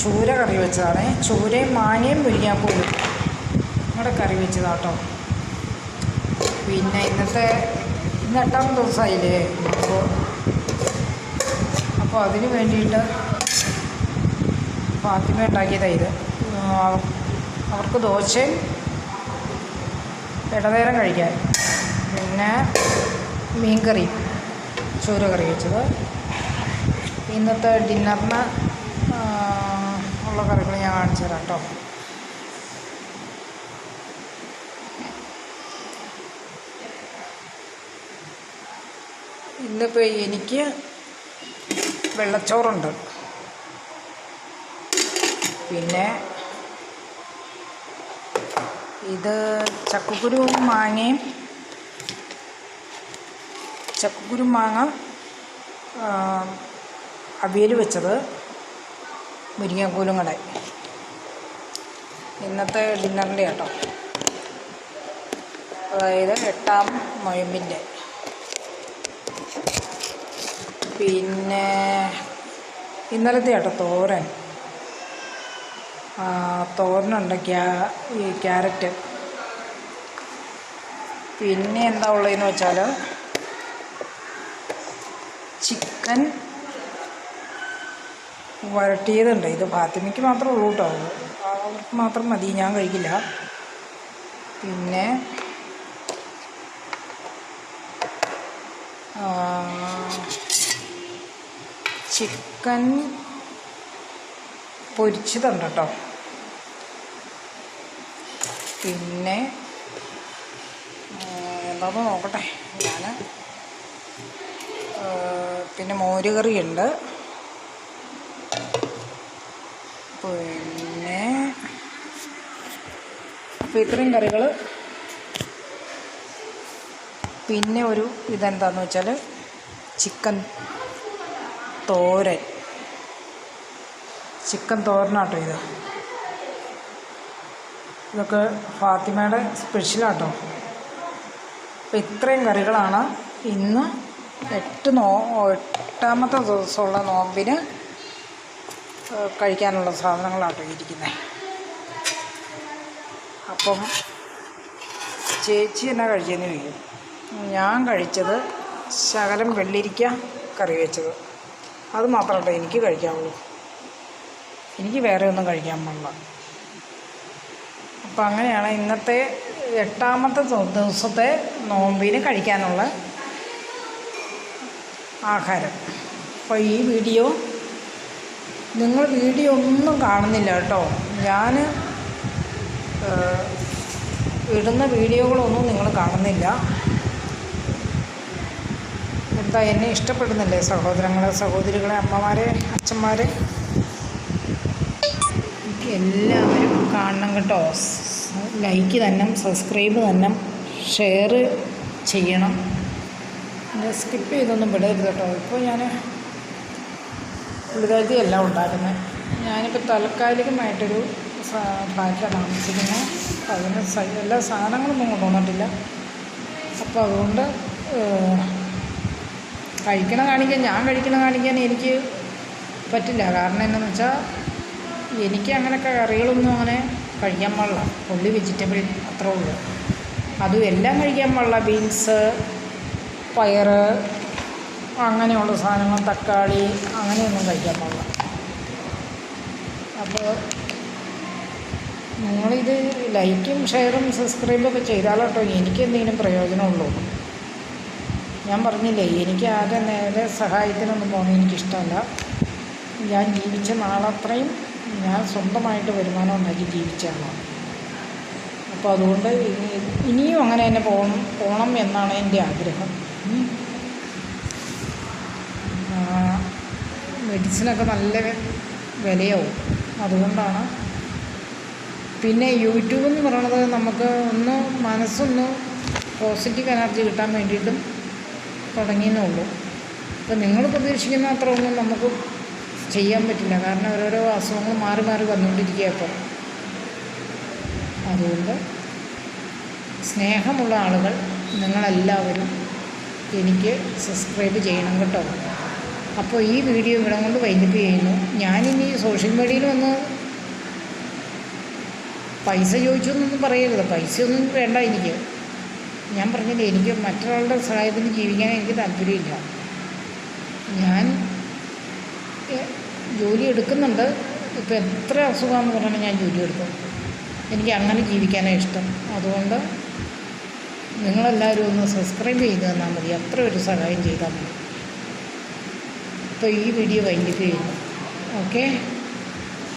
ചൂര കറി വെച്ചതാണ്. ചൂരയും മാങ്ങയും മുരിങ്ങാക്കോലും ഇവിടെ കറി വെച്ചതാട്ടോ. പിന്നെ ഇന്ന് 8ാമത്തെ ദിവസമായില്ലേ, അപ്പോൾ അതിന് വേണ്ടിയിട്ട് ഫാത്തിമ ഉണ്ടാക്കിയതാണ് ഇത്. അവർക്ക് ദോശയും ഇടനേരം കഴിക്കാൻ, പിന്നെ മീൻകറി, ചൂര കറി വെച്ചത്. ഇന്നത്തെ ഡിന്നറിന് ഉള്ള കറികൾ ഞാൻ കാണിച്ചു തരാം കേട്ടോ. ഇന്നിപ്പോൾ എനിക്ക് വെള്ളച്ചോറുണ്ട്, പിന്നെ ഇത് ചക്കക്കുരു മാങ്ങ അവിയൽ വെച്ചത്, മുരിങ്ങാക്കോലും കൂടെ ഇന്നത്തെ ഡിന്നറിൻ്റെ കേട്ടോ. അതായത് 8ാം നൊയമ്പിൻ്റെ. പിന്നെ ഇന്നലത്തെ കേട്ടോ തോരനുണ്ട്, ഈ ക്യാരറ്റ്. പിന്നെ എന്താ ഉള്ളതെന്ന് വെച്ചാൽ ചിക്കൻ വരട്ടിയതുണ്ട്. ഇത് ഫാത്തിമയ്ക്ക് മാത്രമേ ഉള്ളൂ കേട്ടോ, അവർക്ക് മാത്രം മതി, ഞാൻ കഴിക്കില്ല. പിന്നെ ചിക്കൻ പൊരിച്ചതുണ്ട് കേട്ടോ. പിന്നെ എന്താണെന്ന് നോക്കട്ടെ ഞാൻ. പിന്നെ മോരുകറിയുണ്ട്. പിന്നെ അപ്പോൾ ഇത്രയും കറികൾ. പിന്നെ ഒരു ഇതെന്താണെന്ന് വെച്ചാൽ ചിക്കൻ തോരനാട്ടോ ഇത്. ഇതൊക്കെ ഫാത്തിമയുടെ സ്പെഷ്യലാട്ടോ. അപ്പോൾ ഇത്രയും കറികളാണ് ഇന്ന് 8ാമത്തെ ദിവസമുള്ള നോമ്പിന് കഴിക്കാനുള്ള സാധനങ്ങളാട്ടോ ഇരിക്കുന്നത്. അപ്പം ചേച്ചി എന്നാ കഴിച്ചതെന്ന് ചോദിക്കും. ഞാൻ കഴിച്ചത് ശകലം വെള്ളരിക്ക കറി വെച്ചത്, അത് മാത്രമേ എനിക്ക് കഴിക്കാവുള്ളൂ. എനിക്ക് വേറെ ഒന്നും കഴിക്കാൻ പാടില്ല. അപ്പം അങ്ങനെയാണ് ഇന്നത്തെ 8ാമത്തെ ദിവസത്തെ നോമ്പിന് കഴിക്കാനുള്ള ആഹാരം. അപ്പോൾ ഈ വീഡിയോ നിങ്ങൾ ഒന്നും കാണുന്നില്ല കേട്ടോ. ഞാൻ ഇടുന്ന വീഡിയോകളൊന്നും നിങ്ങൾ കാണുന്നില്ല. എന്താ, എന്നെ ഇഷ്ടപ്പെടുന്നില്ലേ സഹോദരങ്ങളെ, സഹോദരികളെ, അമ്മമാരെ, അച്ഛന്മാരെ? എനിക്ക് എല്ലാവരും കാണണം കേട്ടോ. ലൈക്ക് തന്നെ, സബ്സ്ക്രൈബ് തന്നെ, ഷെയർ ചെയ്യണം. സ്കിപ്പ് ചെയ്തൊന്നും വിടരുത് കേട്ടോ. ഇപ്പോൾ ഞാൻ പുള്ളിക്കാരത്തി എല്ലാം ഉണ്ടാക്കുന്നത്. ഞാനിപ്പോൾ താൽക്കാലികമായിട്ടൊരു ഫ്ലാറ്റിലാണ് താമസിക്കുന്നത്. അതിന് എല്ലാ സാധനങ്ങളൊന്നും കൊണ്ടുവന്നിട്ടില്ല. അപ്പോൾ അതുകൊണ്ട് ഞാൻ കഴിക്കണ കാണിക്കാൻ എനിക്ക് പറ്റില്ല. കാരണം എന്താണെന്ന് വെച്ചാൽ എനിക്ക് അങ്ങനെയൊക്കെ കറികളൊന്നും അങ്ങനെ കഴിക്കാൻ പാടില്ല. ഒള്ളി വെജിറ്റബിൾ അത്രേ ഉള്ളൂ. അതും എല്ലാം കഴിക്കാൻ പാടില്ല. ബീൻസ്, പയർ, അങ്ങനെയുള്ള സാധനങ്ങൾ, തക്കാളി, അങ്ങനെയൊന്നും കഴിക്കാൻ പാടില്ല. അപ്പോൾ നിങ്ങളിത് ലൈക്കും ഷെയറും സബ്സ്ക്രൈബൊക്കെ ചെയ്താലോട്ടോ എനിക്ക് എന്തെങ്കിലും പ്രയോജനമുള്ളൂ. ഞാൻ പറഞ്ഞില്ലേ, എനിക്ക് ആകെ നേരെ സഹായത്തിനൊന്നും പോകുന്നത് എനിക്കിഷ്ടമല്ല. ഞാൻ ജീവിച്ച നാളത്രയും ഞാൻ സ്വന്തമായിട്ട് വരുമാനം ഉണ്ടാക്കി ജീവിച്ചാണ്. അപ്പോൾ അതുകൊണ്ട് ഇനിയും അങ്ങനെ തന്നെ പോകണം എന്നാണ് എൻ്റെ ആഗ്രഹം. മെഡിസിനൊക്കെ നല്ല വിലയാവും, അതുകൊണ്ടാണ്. പിന്നെ യൂട്യൂബ് എന്ന് പറയണത് നമുക്ക് മനസ്സൊന്ന് പോസിറ്റീവ് എനർജി കിട്ടാൻ വേണ്ടിയിട്ടും തുടങ്ങിയെന്നേ ഉള്ളൂ. അപ്പോൾ നിങ്ങൾ പ്രതീക്ഷിക്കുന്ന അത്ര ഒന്നും നമുക്ക് ചെയ്യാൻ പറ്റില്ല. കാരണം ഓരോരോ അസുഖങ്ങൾ മാറി വന്നുകൊണ്ടിരിക്കുക. അപ്പോൾ അതുകൊണ്ട് സ്നേഹമുള്ള ആളുകൾ നിങ്ങളെല്ലാവരും എനിക്ക് സബ്സ്ക്രൈബ് ചെയ്യണം കേട്ടോ. അപ്പോൾ ഈ വീഡിയോ ഇവിടെ കൊണ്ട് വൈൻഡപ്പ് ചെയ്യുന്നു. ഞാനിനി സോഷ്യൽ മീഡിയയിൽ വന്ന് പൈസ ചോദിച്ചൊന്നും പറയരുത്. പൈസയൊന്നും വേണ്ട എനിക്ക്. ഞാൻ പറഞ്ഞില്ലേ, എനിക്ക് മറ്റൊരാളുടെ സഹായത്തിന് ജീവിക്കാൻ എനിക്ക് താല്പര്യമില്ല. ഞാൻ ജോലി എടുക്കുന്നുണ്ട്. ഇപ്പോൾ എത്ര അസുഖമാണെന്ന് പറഞ്ഞാൽ ഞാൻ ജോലി എടുക്കും. എനിക്ക് അങ്ങനെ ജീവിക്കാനാണ് ഇഷ്ടം. അതുകൊണ്ട് നിങ്ങളെല്ലാവരും ഒന്ന് സബ്സ്ക്രൈബ് ചെയ്ത് തന്നാൽ മതി. അത്ര ഒരു സഹായം ചെയ്താൽ മതി. അപ്പോൾ ഈ വീഡിയോ വൈൻഡപ്പ് ചെയ്യുന്നു. ഓക്കെ.